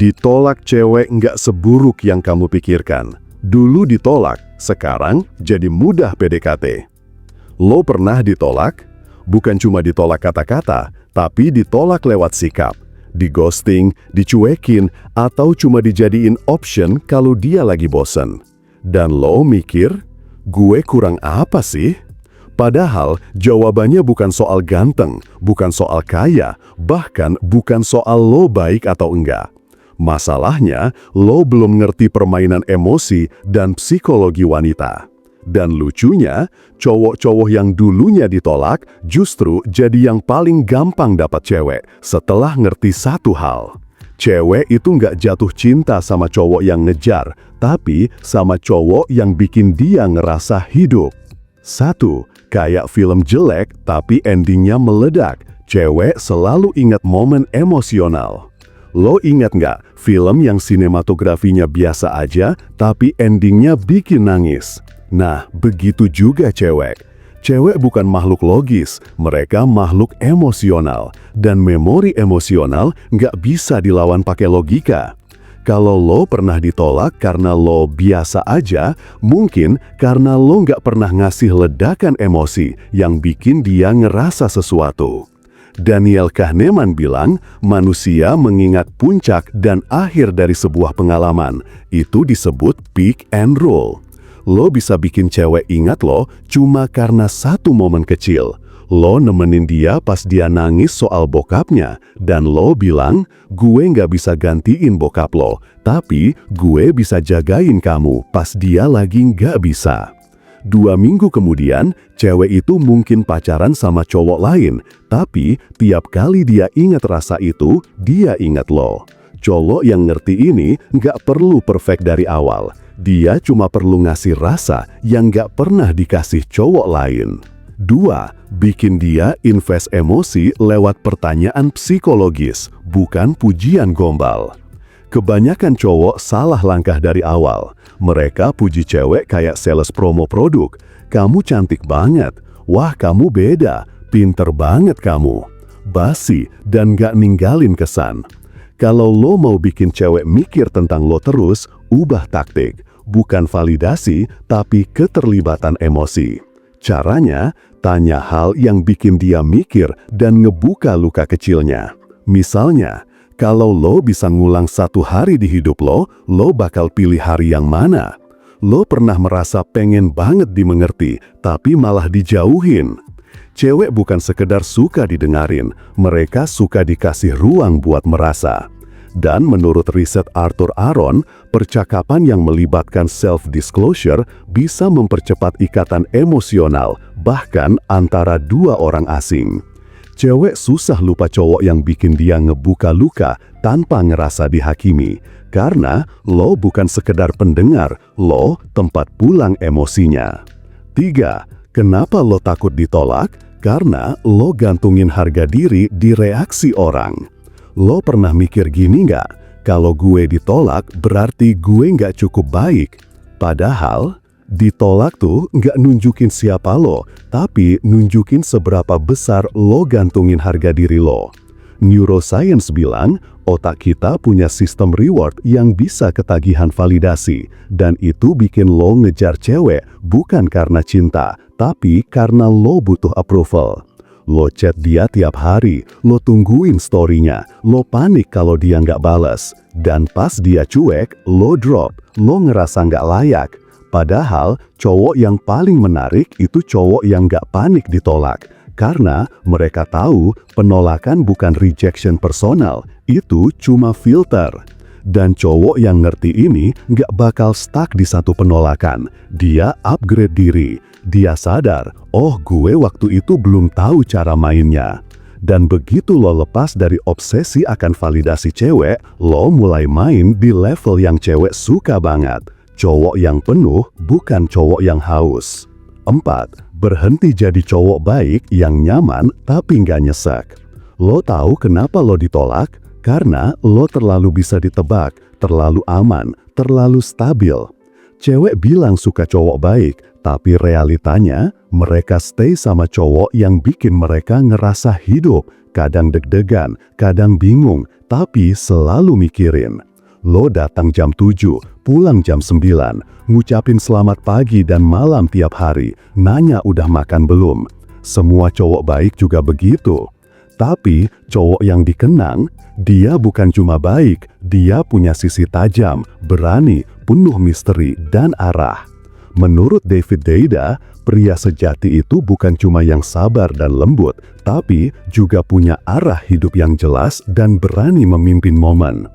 Ditolak cewek nggak seburuk yang kamu pikirkan. Dulu ditolak, sekarang jadi mudah PDKT. Lo pernah ditolak? Bukan cuma ditolak kata-kata, tapi ditolak lewat sikap. Di-ghosting, dicuekin, atau cuma dijadiin option kalau dia lagi bosen. Dan lo mikir, gue kurang apa sih? Padahal jawabannya bukan soal ganteng, bukan soal kaya, bahkan bukan soal lo baik atau enggak. Masalahnya, lo belum ngerti permainan emosi dan psikologi wanita. Dan lucunya, cowok-cowok yang dulunya ditolak justru jadi yang paling gampang dapat cewek setelah ngerti satu hal. Cewek itu nggak jatuh cinta sama cowok yang ngejar, tapi sama cowok yang bikin dia ngerasa hidup. 1. Kayak film jelek tapi endingnya meledak. Cewek selalu ingat momen emosional. Lo ingat nggak film yang sinematografinya biasa aja tapi endingnya bikin nangis? Nah, begitu juga cewek. Cewek bukan makhluk logis, mereka makhluk emosional. Dan memori emosional nggak bisa dilawan pakai logika. Kalau lo pernah ditolak karena lo biasa aja, mungkin karena lo nggak pernah ngasih ledakan emosi yang bikin dia ngerasa sesuatu. Daniel Kahneman bilang, manusia mengingat puncak dan akhir dari sebuah pengalaman. Itu disebut peak and roll. Lo bisa bikin cewek ingat lo cuma karena satu momen kecil. Lo nemenin dia pas dia nangis soal bokapnya, dan lo bilang, gue nggak bisa gantiin bokap lo, tapi gue bisa jagain kamu pas dia lagi nggak bisa. 2 minggu kemudian, cewek itu mungkin pacaran sama cowok lain, tapi tiap kali dia ingat rasa itu, dia ingat lo. Cowok yang ngerti ini nggak perlu perfect dari awal. Dia cuma perlu ngasih rasa yang nggak pernah dikasih cowok lain. 2. Bikin dia invest emosi lewat pertanyaan psikologis, bukan pujian gombal. Kebanyakan cowok salah langkah dari awal. Mereka puji cewek kayak sales promo produk. Kamu cantik banget. Wah, kamu beda. Pinter banget kamu. Basi dan gak ninggalin kesan. Kalau lo mau bikin cewek mikir tentang lo terus, ubah taktik. Bukan validasi, tapi keterlibatan emosi. Caranya, tanya hal yang bikin dia mikir dan ngebuka luka kecilnya. Misalnya, kalau lo bisa ngulang 1 hari di hidup lo bakal pilih hari yang mana? Lo pernah merasa pengen banget dimengerti, tapi malah dijauhin. Cewek bukan sekedar suka didengarin, mereka suka dikasih ruang buat merasa. Dan menurut riset Arthur Aron, percakapan yang melibatkan self-disclosure bisa mempercepat ikatan emosional, bahkan antara 2 orang asing. Cewek susah lupa cowok yang bikin dia ngebuka luka tanpa ngerasa dihakimi. Karena lo bukan sekedar pendengar, lo tempat pulang emosinya. 3. Kenapa lo takut ditolak? Karena lo gantungin harga diri di reaksi orang. Lo pernah mikir gini nggak? Kalau gue ditolak berarti gue nggak cukup baik. Padahal ditolak tuh nggak nunjukin siapa lo, tapi nunjukin seberapa besar lo gantungin harga diri lo. Neuroscience bilang, otak kita punya sistem reward yang bisa ketagihan validasi, dan itu bikin lo ngejar cewek bukan karena cinta, tapi karena lo butuh approval. Lo chat dia tiap hari, lo tungguin story-nya, lo panik kalau dia nggak balas, dan pas dia cuek, lo drop, lo ngerasa nggak layak. Padahal, cowok yang paling menarik itu cowok yang gak panik ditolak. Karena mereka tahu penolakan bukan rejection personal, itu cuma filter. Dan cowok yang ngerti ini gak bakal stuck di satu penolakan. Dia upgrade diri. Dia sadar, oh gue waktu itu belum tahu cara mainnya. Dan begitu lo lepas dari obsesi akan validasi cewek, lo mulai main di level yang cewek suka banget. Cowok yang penuh, bukan cowok yang haus. 4. Berhenti jadi cowok baik yang nyaman tapi nggak nyesek. Lo tahu kenapa lo ditolak? Karena lo terlalu bisa ditebak, terlalu aman, terlalu stabil. Cewek bilang suka cowok baik, tapi realitanya mereka stay sama cowok yang bikin mereka ngerasa hidup, kadang deg-degan, kadang bingung, tapi selalu mikirin. Lo datang jam 7, pulang jam 9, ngucapin selamat pagi dan malam tiap hari, nanya udah makan belum. Semua cowok baik juga begitu. Tapi cowok yang dikenang, dia bukan cuma baik, dia punya sisi tajam, berani, penuh misteri dan arah. Menurut David Deida, pria sejati itu bukan cuma yang sabar dan lembut, tapi juga punya arah hidup yang jelas dan berani memimpin momen.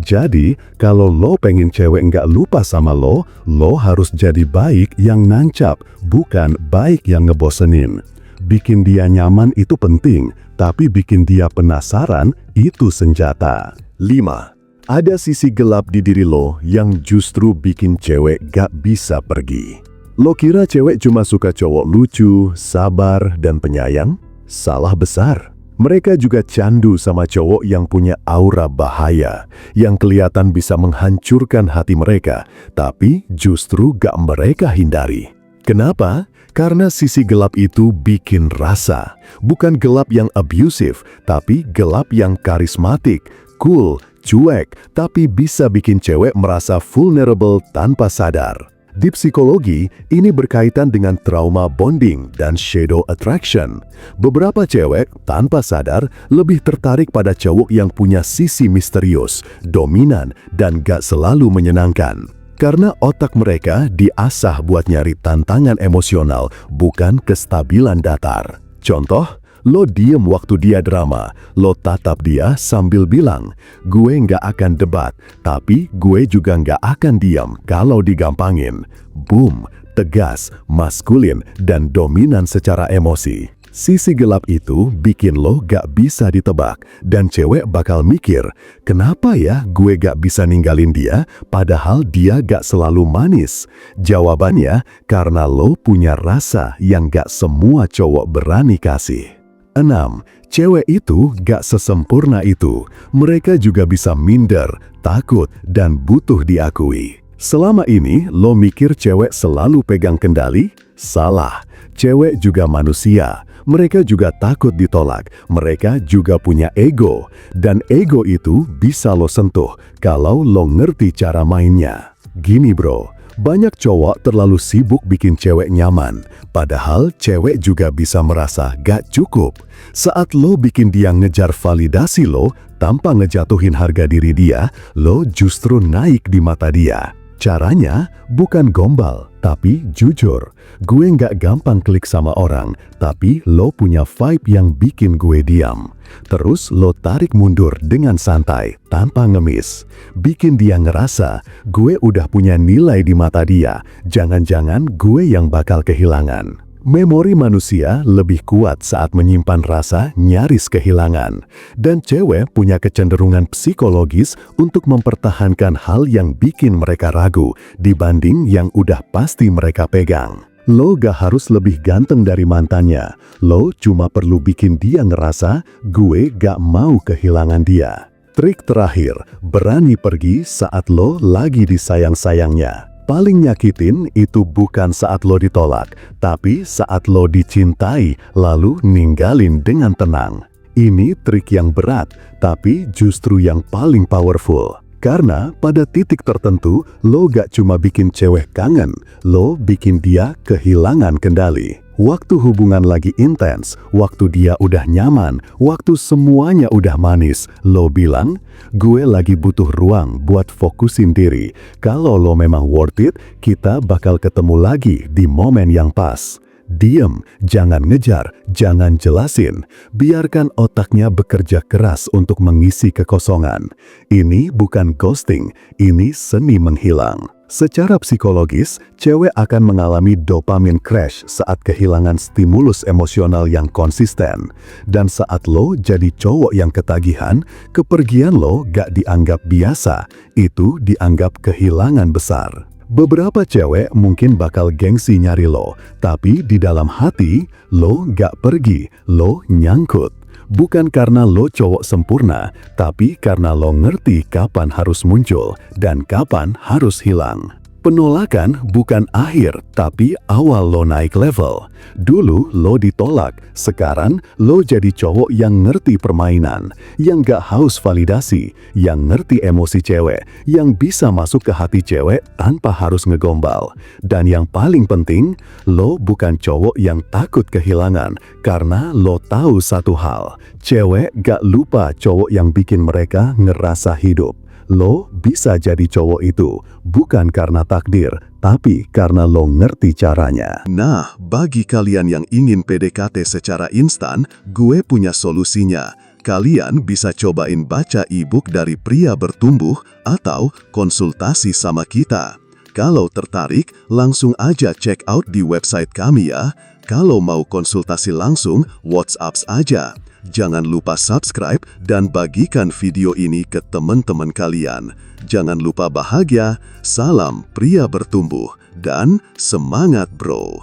Jadi, kalau lo pengen cewek nggak lupa sama lo harus jadi baik yang nancap, bukan baik yang ngebosenin. Bikin dia nyaman itu penting, tapi bikin dia penasaran itu senjata. 5. Ada sisi gelap di diri lo yang justru bikin cewek gak bisa pergi. Lo kira cewek cuma suka cowok lucu, sabar, dan penyayang? Salah besar. Mereka juga candu sama cowok yang punya aura bahaya, yang kelihatan bisa menghancurkan hati mereka, tapi justru gak mereka hindari. Kenapa? Karena sisi gelap itu bikin rasa. Bukan gelap yang abusive, tapi gelap yang karismatik, cool, cuek, tapi bisa bikin cewek merasa vulnerable tanpa sadar. Di psikologi, ini berkaitan dengan trauma bonding dan shadow attraction. Beberapa cewek tanpa sadar lebih tertarik pada cowok yang punya sisi misterius, dominan, dan gak selalu menyenangkan. Karena otak mereka diasah buat nyari tantangan emosional, bukan kestabilan datar. Contoh, lo diem waktu dia drama, lo tatap dia sambil bilang, gue nggak akan debat, tapi gue juga nggak akan diam kalau digampangin. Boom, tegas, maskulin, dan dominan secara emosi. Sisi gelap itu bikin lo gak bisa ditebak, dan cewek bakal mikir, kenapa ya gue gak bisa ninggalin dia, padahal dia gak selalu manis? Jawabannya, karena lo punya rasa yang gak semua cowok berani kasih. 6. Cewek itu gak sesempurna itu. Mereka juga bisa minder, takut, dan butuh diakui. Selama ini lo mikir cewek selalu pegang kendali? Salah. Cewek juga manusia. Mereka juga takut ditolak. Mereka juga punya ego. Dan ego itu bisa lo sentuh kalau lo ngerti cara mainnya. Gini bro, banyak cowok terlalu sibuk bikin cewek nyaman, padahal cewek juga bisa merasa gak cukup. Saat lo bikin dia ngejar validasi lo, tanpa ngejatuhin harga diri dia, lo justru naik di mata dia. Caranya bukan gombal, tapi jujur. Gue nggak gampang klik sama orang, tapi lo punya vibe yang bikin gue diam. Terus lo tarik mundur dengan santai, tanpa ngemis. Bikin dia ngerasa, gue udah punya nilai di mata dia. Jangan-jangan gue yang bakal kehilangan. Memori manusia lebih kuat saat menyimpan rasa nyaris kehilangan. Dan cewek punya kecenderungan psikologis untuk mempertahankan hal yang bikin mereka ragu dibanding yang udah pasti mereka pegang. Lo gak harus lebih ganteng dari mantannya. Lo cuma perlu bikin dia ngerasa gue gak mau kehilangan dia. Trik terakhir, berani pergi saat lo lagi disayang-sayangnya. Paling nyakitin itu bukan saat lo ditolak, tapi saat lo dicintai lalu ninggalin dengan tenang. Ini trik yang berat, tapi justru yang paling powerful. Karena pada titik tertentu, lo gak cuma bikin cewek kangen, lo bikin dia kehilangan kendali. Waktu hubungan lagi intens, waktu dia udah nyaman, waktu semuanya udah manis, lo bilang, gue lagi butuh ruang buat fokusin diri. Kalau lo memang worth it, kita bakal ketemu lagi di momen yang pas. Diem, jangan ngejar, jangan jelasin. Biarkan otaknya bekerja keras untuk mengisi kekosongan. Ini bukan ghosting, ini seni menghilang. Secara psikologis, cewek akan mengalami dopamine crash saat kehilangan stimulus emosional yang konsisten. Dan saat lo jadi cowok yang ketagihan, kepergian lo gak dianggap biasa, itu dianggap kehilangan besar. Beberapa cewek mungkin bakal gengsi nyari lo, tapi di dalam hati, lo gak pergi, lo nyangkut. Bukan karena lo cowok sempurna, tapi karena lo ngerti kapan harus muncul dan kapan harus hilang. Penolakan bukan akhir, tapi awal lo naik level. Dulu lo ditolak, sekarang lo jadi cowok yang ngerti permainan, yang gak haus validasi, yang ngerti emosi cewek, yang bisa masuk ke hati cewek tanpa harus ngegombal. Dan yang paling penting, lo bukan cowok yang takut kehilangan, karena lo tahu satu hal, cewek gak lupa cowok yang bikin mereka ngerasa hidup. Lo bisa jadi cowok itu, bukan karena takdir, tapi karena lo ngerti caranya. Nah, bagi kalian yang ingin PDKT secara instan, gue punya solusinya. Kalian bisa cobain baca e-book dari Pria Bertumbuh atau konsultasi sama kita. Kalau tertarik, langsung aja check out di website kami ya. Kalau mau konsultasi langsung, WhatsApp aja. Jangan lupa subscribe dan bagikan video ini ke teman-teman kalian. Jangan lupa bahagia, salam pria bertumbuh, dan semangat bro!